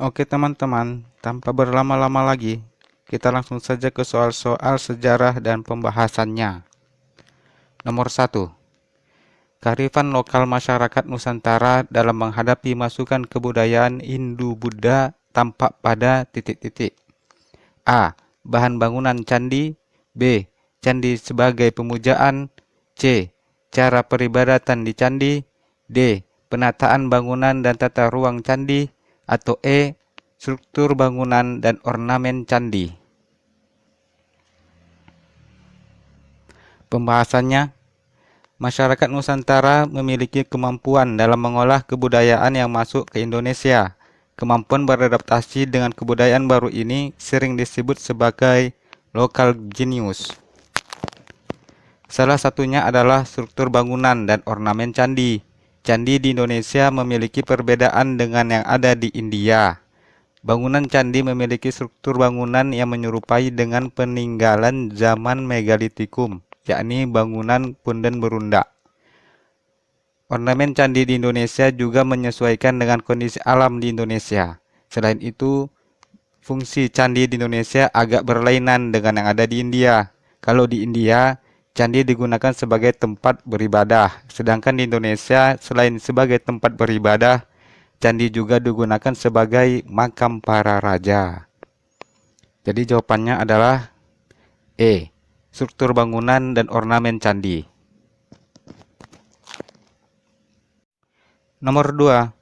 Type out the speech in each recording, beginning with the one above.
Oke teman-teman, tanpa berlama-lama lagi, kita langsung saja ke soal-soal sejarah dan pembahasannya. Nomor 1. Kearifan lokal masyarakat Nusantara dalam menghadapi masukan kebudayaan Hindu-Buddha tampak pada titik-titik. A. Bahan bangunan candi. B. Candi sebagai pemujaan. C. Cara peribadatan di candi. D. Penataan bangunan dan tata ruang candi. Atau E. Struktur bangunan dan ornamen candi. Pembahasannya, masyarakat Nusantara memiliki kemampuan dalam mengolah kebudayaan yang masuk ke Indonesia. Kemampuan beradaptasi dengan kebudayaan baru ini sering disebut sebagai local genius. Salah satunya adalah struktur bangunan dan ornamen candi. Candi di Indonesia memiliki perbedaan dengan yang ada di India. Bangunan candi memiliki struktur bangunan yang menyerupai dengan peninggalan zaman megalitikum, yakni bangunan punden berundak. Ornamen candi di Indonesia juga menyesuaikan dengan kondisi alam di Indonesia. Selain itu, fungsi candi di Indonesia agak berlainan dengan yang ada di India. Kalau di India, candi digunakan sebagai tempat beribadah, sedangkan di Indonesia selain sebagai tempat beribadah, candi juga digunakan sebagai makam para raja. Jadi jawabannya adalah E. Struktur bangunan dan ornamen candi. Nomor 2.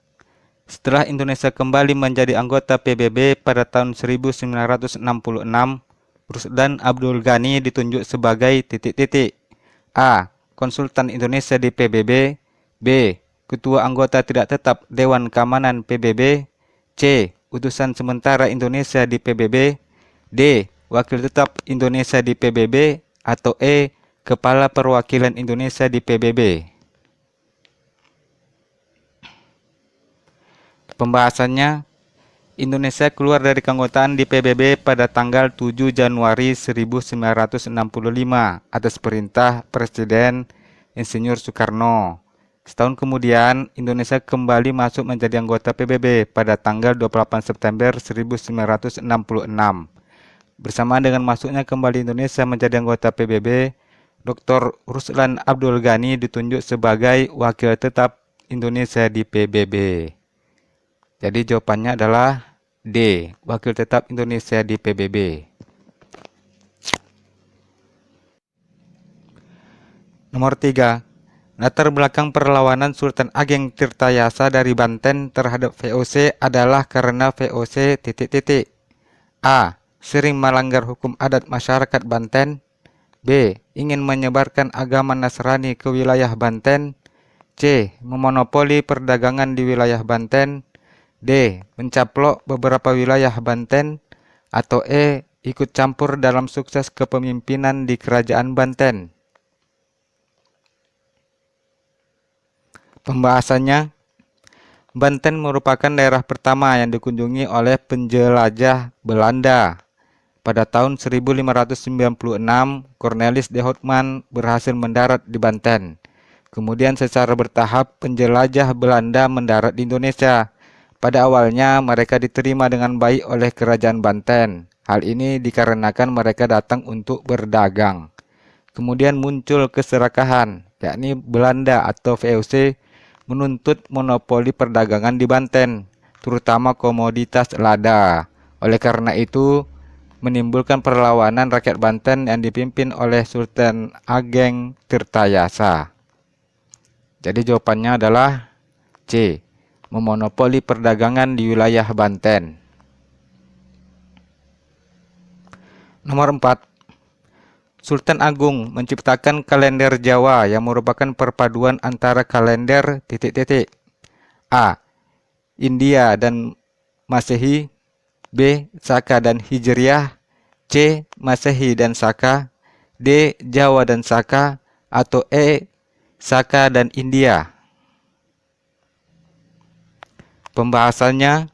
Setelah Indonesia kembali menjadi anggota PBB pada tahun 1966, Rusdan Abdul Ghani ditunjuk sebagai titik-titik. A. Konsultan Indonesia di PBB. B. Ketua anggota tidak tetap Dewan Keamanan PBB. C. Utusan sementara Indonesia di PBB. D. Wakil tetap Indonesia di PBB. Atau E. Kepala Perwakilan Indonesia di PBB. Pembahasannya, Indonesia keluar dari keanggotaan di PBB pada tanggal 7 Januari 1965 atas perintah Presiden Insinyur Soekarno. Setahun kemudian, Indonesia kembali masuk menjadi anggota PBB pada tanggal 28 September 1966. Bersama dengan masuknya kembali Indonesia menjadi anggota PBB, Dr. Rusdan Abdul Ghani ditunjuk sebagai Wakil Tetap Indonesia di PBB. Jadi jawabannya adalah D. Wakil Tetap Indonesia di PBB. Nomor 3. Latar belakang perlawanan Sultan Ageng Tirtayasa dari Banten terhadap VOC adalah karena VOC titik-titik. A. Sering melanggar hukum adat masyarakat Banten. B. Ingin menyebarkan agama Nasrani ke wilayah Banten. C. Memonopoli perdagangan di wilayah Banten. D. Mencaplok beberapa wilayah Banten. Atau E. Ikut campur dalam sukses kepemimpinan di Kerajaan Banten. Pembahasannya, Banten merupakan daerah pertama yang dikunjungi oleh penjelajah Belanda. Pada tahun 1596, Cornelis de Houtman berhasil mendarat di Banten. Kemudian secara bertahap penjelajah Belanda mendarat di Indonesia. Pada awalnya mereka diterima dengan baik oleh Kerajaan Banten. Hal ini dikarenakan mereka datang untuk berdagang. Kemudian muncul keserakahan, yakni Belanda atau VOC menuntut monopoli perdagangan di Banten, terutama komoditas lada. Oleh karena itu, menimbulkan perlawanan rakyat Banten yang dipimpin oleh Sultan Ageng Tirtayasa. Jadi jawabannya adalah C. Memonopoli perdagangan di wilayah Banten. Nomor 4. Sultan Agung menciptakan kalender Jawa yang merupakan perpaduan antara kalender titik-titik. A. India dan Masehi. B. Saka dan Hijriah. C. Masehi dan Saka. D. Jawa dan Saka. Atau E. Saka dan India. Pembahasannya,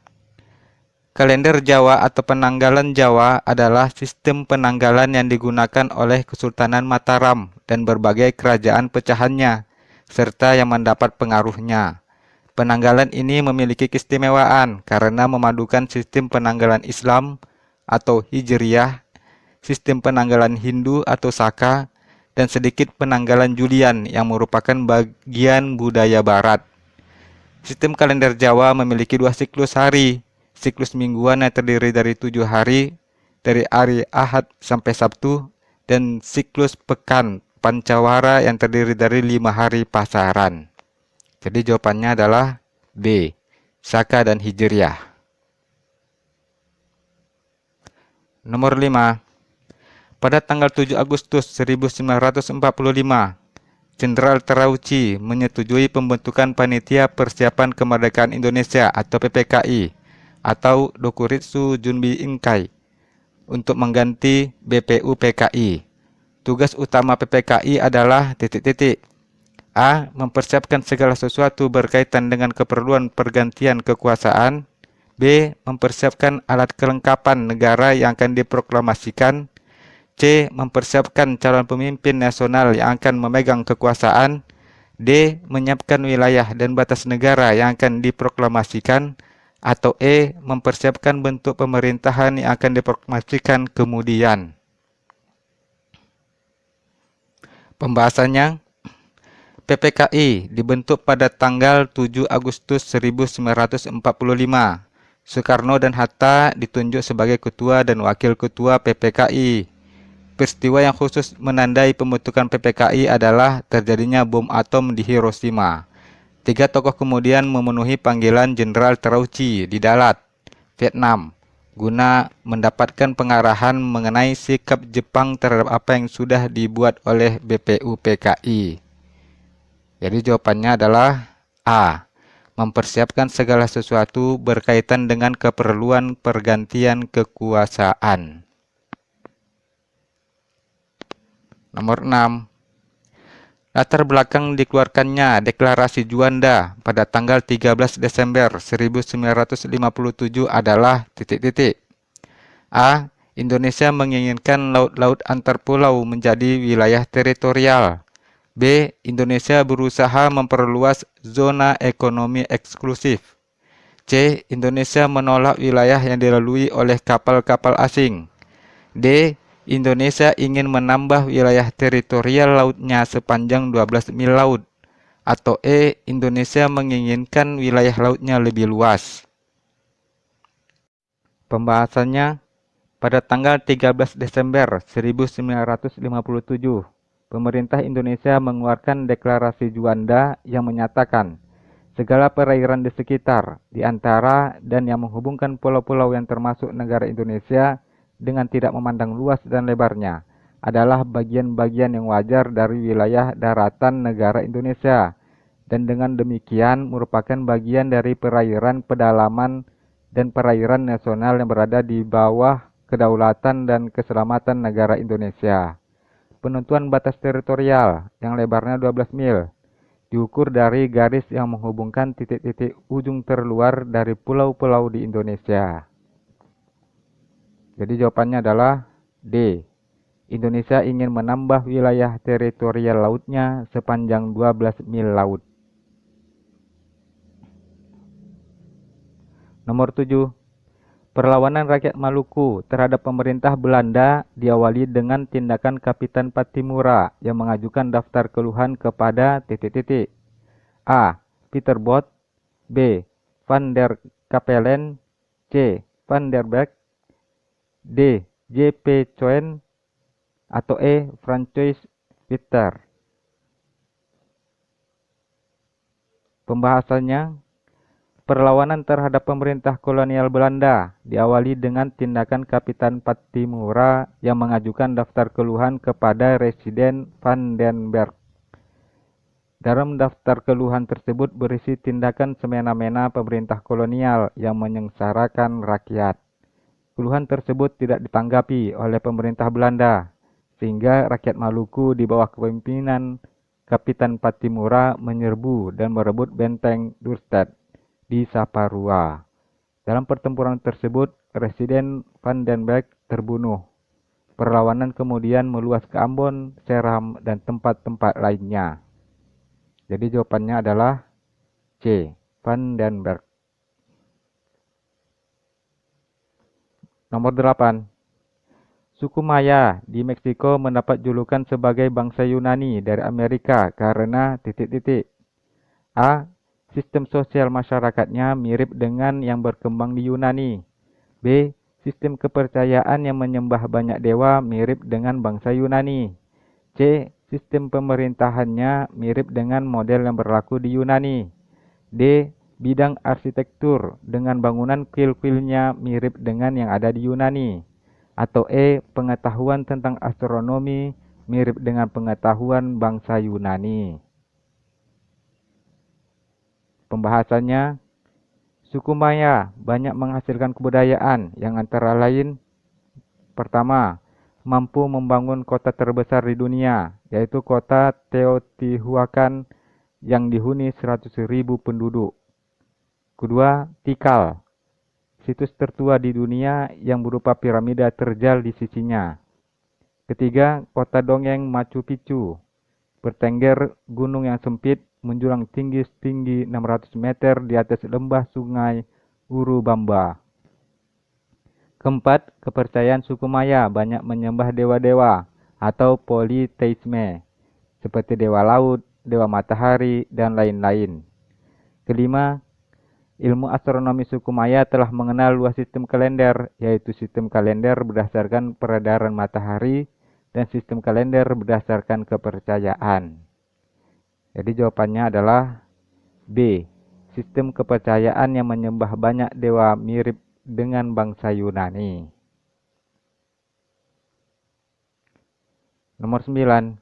kalender Jawa atau penanggalan Jawa adalah sistem penanggalan yang digunakan oleh Kesultanan Mataram dan berbagai kerajaan pecahannya, serta yang mendapat pengaruhnya. Penanggalan ini memiliki keistimewaan karena memadukan sistem penanggalan Islam atau Hijriyah, sistem penanggalan Hindu atau Saka, dan sedikit penanggalan Julian yang merupakan bagian budaya Barat. Sistem kalender Jawa memiliki dua siklus hari, siklus mingguan yang terdiri dari 7 hari, dari hari Ahad sampai Sabtu, dan siklus pekan Pancawara yang terdiri dari 5 hari pasaran. Jadi jawabannya adalah B. Saka dan Hijriyah. Nomor 5. Pada tanggal 7 Agustus 1945, Jenderal Terauchi menyetujui pembentukan Panitia Persiapan Kemerdekaan Indonesia atau PPKI atau Dokuritsu Junbi Inkai untuk mengganti BPU PKI. Tugas utama PPKI adalah A. Mempersiapkan segala sesuatu berkaitan dengan keperluan pergantian kekuasaan. B. Mempersiapkan alat kelengkapan negara yang akan diproklamasikan. C. Mempersiapkan calon pemimpin nasional yang akan memegang kekuasaan. D. Menyiapkan wilayah dan batas negara yang akan diproklamasikan. Atau E. Mempersiapkan bentuk pemerintahan yang akan diproklamasikan kemudian. Pembahasannya, PPKI dibentuk pada tanggal 7 Agustus 1945. Soekarno dan Hatta ditunjuk sebagai ketua dan wakil ketua PPKI. Peristiwa yang khusus menandai pembentukan PPKI adalah terjadinya bom atom di Hiroshima. 3 tokoh kemudian memenuhi panggilan Jenderal Terauchi di Dalat, Vietnam, guna mendapatkan pengarahan mengenai sikap Jepang terhadap apa yang sudah dibuat oleh BPU PKI. Jadi jawabannya adalah A. Mempersiapkan segala sesuatu berkaitan dengan keperluan pergantian kekuasaan. Nomor 6. Latar belakang dikeluarkannya Deklarasi Juanda pada tanggal 13 Desember 1957 adalah A. Indonesia menginginkan laut-laut antar pulau menjadi wilayah teritorial. B. Indonesia berusaha memperluas zona ekonomi eksklusif. C. Indonesia menolak wilayah yang dilalui oleh kapal-kapal asing. D. Indonesia ingin menambah wilayah teritorial lautnya sepanjang 12 mil laut. Atau E. Indonesia menginginkan wilayah lautnya lebih luas. Pembahasannya, pada tanggal 13 Desember 1957, pemerintah Indonesia mengeluarkan Deklarasi Juanda yang menyatakan segala perairan di sekitar, di antara, dan yang menghubungkan pulau-pulau yang termasuk negara Indonesia dengan tidak memandang luas dan lebarnya adalah bagian-bagian yang wajar dari wilayah daratan negara Indonesia, dan dengan demikian merupakan bagian dari perairan pedalaman dan perairan nasional yang berada di bawah kedaulatan dan keselamatan negara Indonesia. Penentuan batas teritorial yang lebarnya 12 mil diukur dari garis yang menghubungkan titik-titik ujung terluar dari pulau-pulau di Indonesia. Jadi jawabannya adalah D. Indonesia ingin menambah wilayah teritorial lautnya sepanjang 12 mil laut. Nomor 7. Perlawanan rakyat Maluku terhadap pemerintah Belanda diawali dengan tindakan Kapitan Patimura yang mengajukan daftar keluhan kepada A. Peter Bot, B. Van der Capellen, C. Van der Beek, D. J.P. Coen, atau E. Francois Peter. Pembahasannya, perlawanan terhadap pemerintah kolonial Belanda diawali dengan tindakan Kapitan Patimura yang mengajukan daftar keluhan kepada Residen Van den Berg. Dalam daftar keluhan tersebut berisi tindakan semena-mena pemerintah kolonial yang menyengsarakan rakyat. Keluhan tersebut tidak ditanggapi oleh pemerintah Belanda, sehingga rakyat Maluku di bawah kepemimpinan Kapitan Patimura menyerbu dan merebut benteng Dorstad di Saparua. Dalam pertempuran tersebut, Residen Van den Berg terbunuh. Perlawanan kemudian meluas ke Ambon, Seram, dan tempat-tempat lainnya. Jadi jawabannya adalah C. Vandenberg. Nomor 8. Suku Maya di Meksiko mendapat julukan sebagai bangsa Yunani dari Amerika karena A. Sistem sosial masyarakatnya mirip dengan yang berkembang di Yunani. B. Sistem kepercayaan yang menyembah banyak dewa mirip dengan bangsa Yunani. C. Sistem pemerintahannya mirip dengan model yang berlaku di Yunani. D. Bidang arsitektur dengan bangunan kuil-kuilnya mirip dengan yang ada di Yunani. Atau E. Pengetahuan tentang astronomi mirip dengan pengetahuan bangsa Yunani. Pembahasannya, suku Maya banyak menghasilkan kebudayaan yang antara lain: pertama, mampu membangun kota terbesar di dunia, yaitu kota Teotihuacan yang dihuni 100.000 penduduk. Kedua, Tikal, situs tertua di dunia yang berupa piramida terjal di sisinya. Ketiga, kota dongeng Machu Picchu, bertengger gunung yang sempit menjulang tinggi setinggi 600 meter di atas lembah sungai Urubamba. Keempat, kepercayaan suku Maya banyak menyembah dewa-dewa atau politeisme, seperti dewa laut, dewa matahari, dan lain-lain. Kelima, ilmu astronomi suku Maya telah mengenal luas sistem kalender, yaitu sistem kalender berdasarkan peredaran matahari dan sistem kalender berdasarkan kepercayaan. Jadi jawabannya adalah B. Sistem kepercayaan yang menyembah banyak dewa mirip dengan bangsa Yunani. Nomor 9.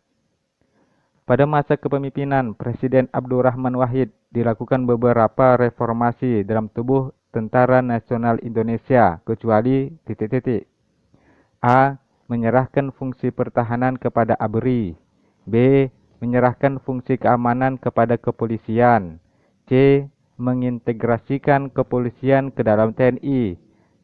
Pada masa kepemimpinan Presiden Abdurrahman Wahid dilakukan beberapa reformasi dalam tubuh Tentara Nasional Indonesia kecuali A. Menyerahkan fungsi pertahanan kepada ABRI. B. Menyerahkan fungsi keamanan kepada kepolisian. C. Mengintegrasikan kepolisian ke dalam TNI.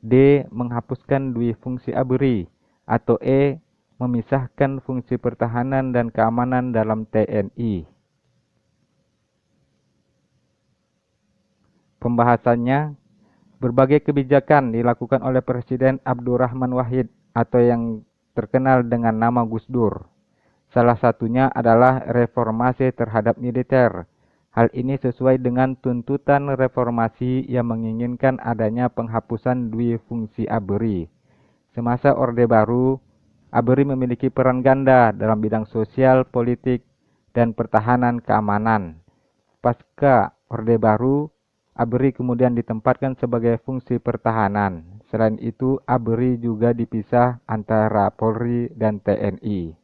D. Menghapuskan dui fungsi ABRI. Atau E. Memisahkan fungsi pertahanan dan keamanan dalam TNI. Pembahasannya, berbagai kebijakan dilakukan oleh Presiden Abdurrahman Wahid atau yang terkenal dengan nama Gus Dur. Salah satunya adalah reformasi terhadap militer. Hal ini sesuai dengan tuntutan reformasi yang menginginkan adanya penghapusan dui fungsi ABRI. Semasa Orde Baru, ABRI memiliki peran ganda dalam bidang sosial, politik, dan pertahanan keamanan. Pasca Orde Baru, ABRI kemudian ditempatkan sebagai fungsi pertahanan. Selain itu, ABRI juga dipisah antara Polri dan TNI.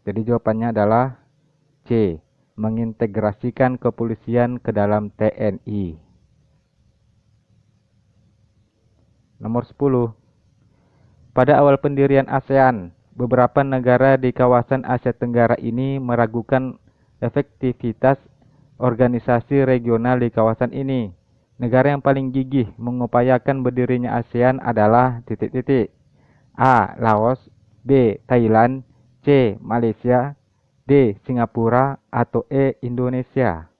Jadi jawabannya adalah C. Mengintegrasikan kepolisian ke dalam TNI. Nomor 10. Pada awal pendirian ASEAN, beberapa negara di kawasan Asia Tenggara ini meragukan efektivitas organisasi regional di kawasan ini. Negara yang paling gigih mengupayakan berdirinya ASEAN adalah A. Laos, B. Thailand, C. Malaysia, D. Singapura, atau E. Indonesia.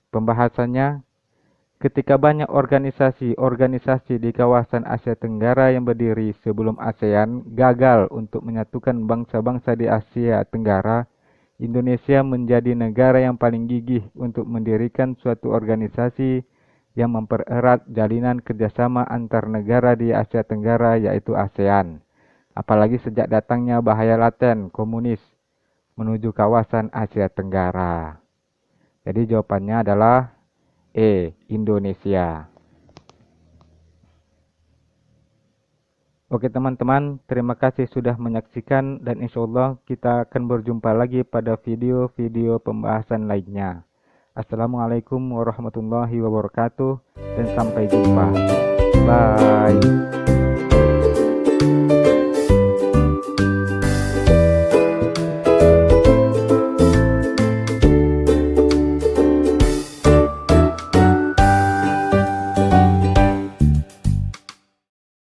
Pembahasannya, ketika banyak organisasi di kawasan Asia Tenggara yang berdiri sebelum ASEAN gagal untuk menyatukan bangsa-bangsa di Asia Tenggara, Indonesia menjadi negara yang paling gigih untuk mendirikan suatu organisasi yang mempererat jalinan kerjasama antar negara di Asia Tenggara, yaitu ASEAN. Apalagi sejak datangnya bahaya laten komunis menuju kawasan Asia Tenggara. Jadi jawabannya adalah E. Indonesia. Oke teman-teman, terima kasih sudah menyaksikan dan insya Allah kita akan berjumpa lagi pada video-video pembahasan lainnya. Assalamualaikum warahmatullahi wabarakatuh dan sampai jumpa. Bye.